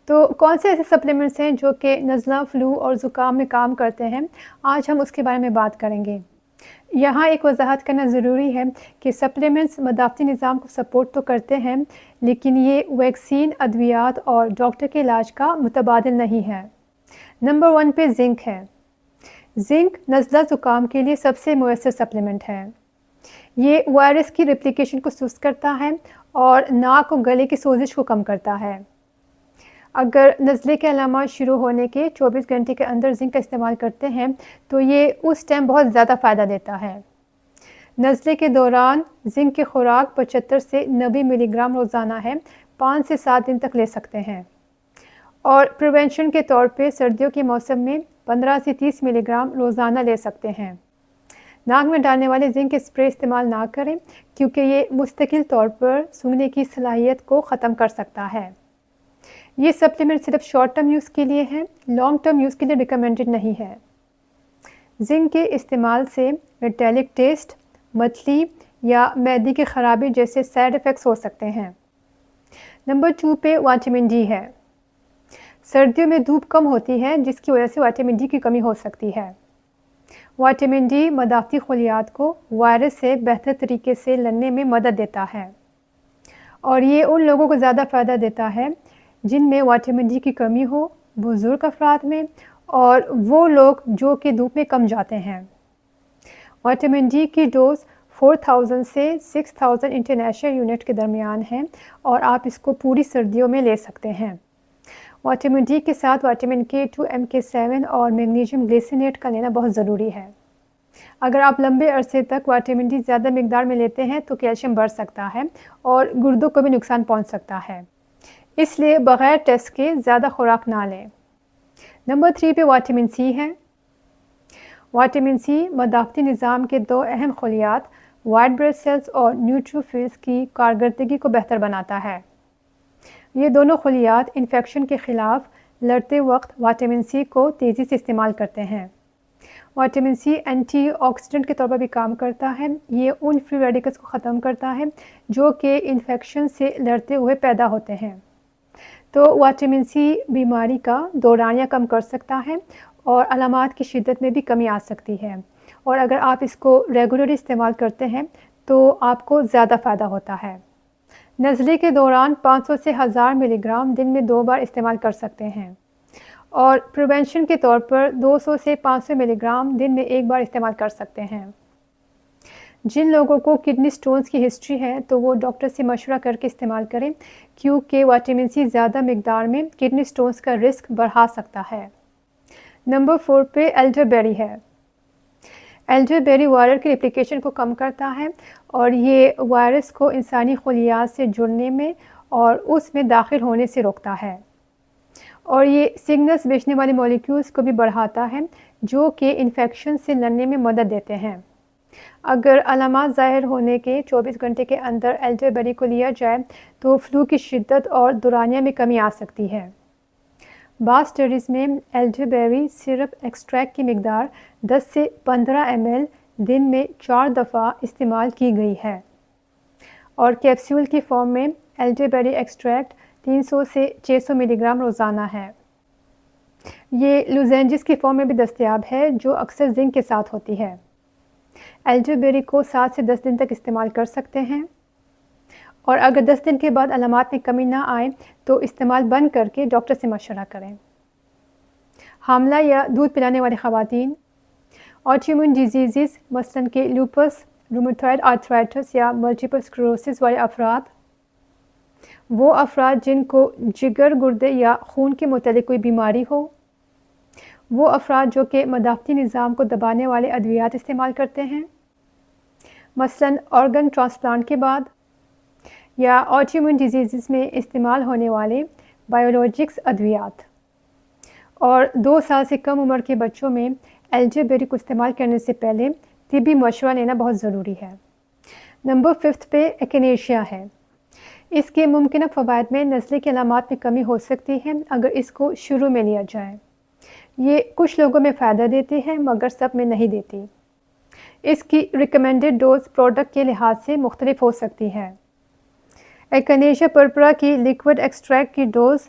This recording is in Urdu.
تو کون سے ایسے سپلیمنٹس ہیں جو کہ نزلہ، فلو اور زکام میں کام کرتے ہیں؟ آج ہم اس کے بارے میں بات کریں گے۔ یہاں ایک وضاحت کرنا ضروری ہے کہ سپلیمنٹس مدافعتی نظام کو سپورٹ تو کرتے ہیں، لیکن یہ ویکسین، ادویات اور ڈاکٹر کے علاج کا متبادل نہیں ہے۔ نمبر 1 پہ زنک ہے۔ زنک نزلہ زکام کے لیے سب سے مؤثر سپلیمنٹ ہے۔ یہ وائرس کی ریپلیکیشن کو سست کرتا ہے اور ناک اور گلے کی سوزش کو کم کرتا ہے۔ اگر نزلے کے علامات شروع ہونے کے 24 گھنٹے کے اندر زنک کا استعمال کرتے ہیں تو یہ اس ٹائم بہت زیادہ فائدہ دیتا ہے۔ نزلے کے دوران زنک کی خوراک 75 سے 90 ملی گرام روزانہ ہے، 5 سے 7 دن تک لے سکتے ہیں۔ اور پریونشن کے طور پہ سردیوں کے موسم میں 15 سے 30 ملی گرام روزانہ لے سکتے ہیں۔ ناک میں ڈالنے والے زنک اسپرے استعمال نہ کریں کیونکہ یہ مستقل طور پر سونگھنے کی صلاحیت کو ختم کر سکتا ہے۔ یہ سپلیمنٹ صرف شارٹ ٹرم یوز کے لیے ہے، لانگ ٹرم یوز کے لیے ریکمینڈڈ نہیں ہے۔ زنک کے استعمال سے میٹیلک ٹیسٹ، متلی یا معدے کی خرابی جیسے سائیڈ ایفیکٹس ہو سکتے ہیں۔ نمبر 2 پہ وٹامن ڈی ہے۔ سردیوں میں دھوپ کم ہوتی ہے جس کی وجہ سے وٹامن ڈی کی کمی ہو سکتی ہے۔ وٹامن ڈی مدافعتی خلیات کو وائرس سے بہتر طریقے سے لڑنے میں مدد دیتا ہے، اور یہ ان لوگوں کو زیادہ فائدہ دیتا ہے جن میں وٹامن ڈی کی کمی ہو، بزرگ افراد میں، اور وہ لوگ جو کہ دھوپ میں کم جاتے ہیں۔ وٹامن ڈی کی ڈوز 4000 سے 6000 انٹرنیشنل یونٹ کے درمیان ہے اور آپ اس کو پوری سردیوں میں لے سکتے ہیں۔ وٹامن ڈی کے ساتھ وٹامن K2، MK7 اور میگنیشیم گلیسینیٹ کا لینا بہت ضروری ہے۔ اگر آپ لمبے عرصے تک وٹامن ڈی زیادہ مقدار میں لیتے ہیں تو کیلشیم بڑھ سکتا ہے اور گردوں کو بھی نقصان پہنچ سکتا ہے، اس لیے بغیر ٹیسٹ کے زیادہ خوراک نہ لیں۔ نمبر 3 پہ وٹامن سی ہے۔ وٹامن سی مدافعتی نظام کے 2 اہم خلیات وائٹ بلڈ سیلز اور نیوٹروفلز کی کارکردگی کو بہتر بناتا ہے۔ یہ دونوں خلیات انفیکشن کے خلاف لڑتے وقت وٹامن سی کو تیزی سے استعمال کرتے ہیں۔ وٹامن سی اینٹی آکسیڈنٹ کے طور پر بھی کام کرتا ہے۔ یہ ان فری ریڈیکلز کو ختم کرتا ہے جو کہ انفیکشن سے لڑتے ہوئے پیدا ہوتے ہیں۔ تو وٹامن سی بیماری کا دورانیہ کم کر سکتا ہے اور علامات کی شدت میں بھی کمی آ سکتی ہے، اور اگر آپ اس کو ریگولرلی استعمال کرتے ہیں تو آپ کو زیادہ فائدہ ہوتا ہے۔ نزلے کے دوران 500 سے 1000 ملی گرام دن میں 2 بار استعمال کر سکتے ہیں، اور پریونشن کے طور پر 200 سے 500 ملی گرام دن میں 1 بار استعمال کر سکتے ہیں۔ جن لوگوں کو کڈنی سٹونز کی ہسٹری ہے تو وہ ڈاکٹر سے مشورہ کر کے استعمال کریں کیونکہ وٹامن سی زیادہ مقدار میں کڈنی سٹونز کا رسک بڑھا سکتا ہے۔ نمبر 4 پہ ایلڈر بیری ہے۔ ایلڈر بیری وائرل کی ریپلیکیشن کو کم کرتا ہے اور یہ وائرس کو انسانی خلیات سے جڑنے میں اور اس میں داخل ہونے سے روکتا ہے، اور یہ سگنلز بھیجنے والے مولیکیولز کو بھی بڑھاتا ہے جو کہ انفیکشن سے لڑنے میں مدد دیتے ہیں۔ اگر علامات ظاہر ہونے کے 24 گھنٹے کے اندر ایلڈر بیری کو لیا جائے تو فلو کی شدت اور دورانیہ میں کمی آ سکتی ہے۔ بعض اسٹڈیز میں ایلڈر بیری سرپ ایکسٹریکٹ کی مقدار 10 سے 15 ml دن میں 4 دفعہ استعمال کی گئی ہے، اور کیپسول کی فارم میں ایلڈر بیری ایکسٹریکٹ 300 سے 600 ملی گرام روزانہ ہے۔ یہ لوزینجز کی فارم میں بھی دستیاب ہے جو اکثر زنک کے ساتھ ہوتی ہے۔ ایلڈر بیری کو 7 سے 10 دن تک استعمال کر سکتے ہیں، اور اگر 10 دن کے بعد علامات میں کمی نہ آئے تو استعمال بند کر کے ڈاکٹر سے مشورہ کریں۔ حاملہ یا دودھ پلانے والی خواتین، آٹو-امیون ڈیزیزز مثلاً کہ لوپس، رومیٹوئڈ آرتھرائٹس یا ملٹیپل اسکلیروسس والے افراد، وہ افراد جن کو جگر، گردے یا خون کے متعلق کوئی بیماری ہو، وہ افراد جو کہ مدافعتی نظام کو دبانے والے ادویات استعمال کرتے ہیں مثلاً آرگن ٹرانسپلانٹ کے بعد، یا آٹو-امیون ڈیزیزز میں استعمال ہونے والے بایولوجکس ادویات، اور 2 سال سے کم عمر کے بچوں میں ایلڈر بیری کو استعمال کرنے سے پہلے طبی مشورہ لینا بہت ضروری ہے۔ نمبر 5 پہ ایکنیشیا ہے۔ اس کے ممکنہ فوائد میں نزلے کی علامات میں کمی ہو سکتی ہے اگر اس کو شروع میں لیا جائے۔ یہ کچھ لوگوں میں فائدہ دیتی ہے مگر سب میں نہیں دیتی۔ اس کی ریکمینڈڈ ڈوز پروڈکٹ کے لحاظ سے مختلف ہو سکتی ہے۔ ایکنیشیا پرپرا کی لیکوڈ ایکسٹریکٹ کی ڈوز